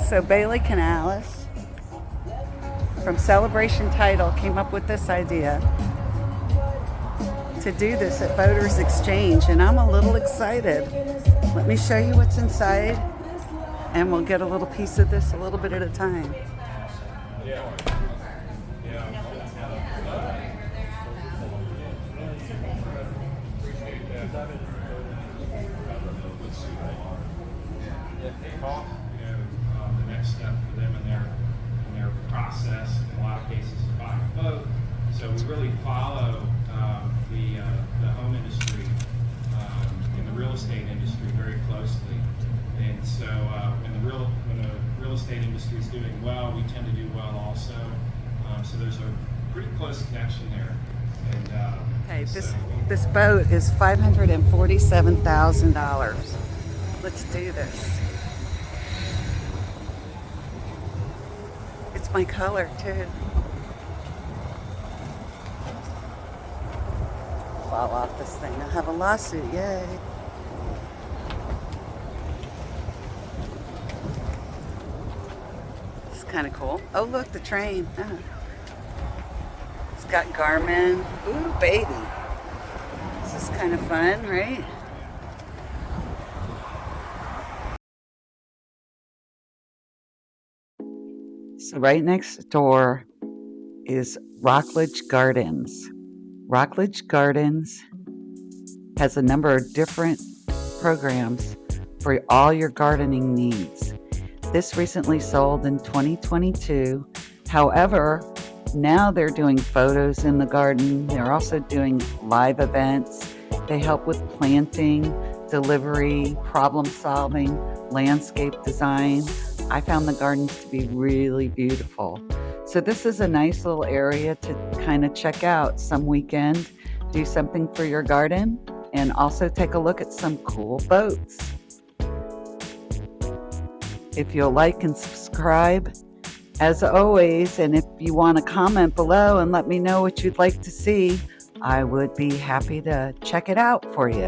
So Bailey Canales from Celebration Title came up with this idea to do this at Voters Exchange, and I'm a little excited. Let me show you what's inside, and we'll get a little piece of this a little bit at a time. The next step for them in their process, in a lot of cases, is buy a boat. So we really follow the home industry and the real estate industry very closely. And so when the real estate industry is doing well, we tend to do well also. So there's a pretty close connection there. And Okay, this boat is $547,000. Let's do this. It's my color too. Fall off this thing. I'll have a lawsuit, yay. It's kind of cool. Oh look, the train. Oh. It's got Garmin. Ooh, baby. This is kind of fun, right? So right next door is Rockledge Gardens. Rockledge Gardens has a number of different programs for all your gardening needs. This recently sold in 2022. However, now they're doing photos in the garden. They're also doing live events. They help with planting, delivery, problem solving, landscape design. I found the gardens to be really beautiful. So this is a nice little area to kind of check out some weekend, do something for your garden, and also take a look at some cool boats. If you'll like and subscribe, as always, and if you want to comment below and let me know what you'd like to see, I would be happy to check it out for you.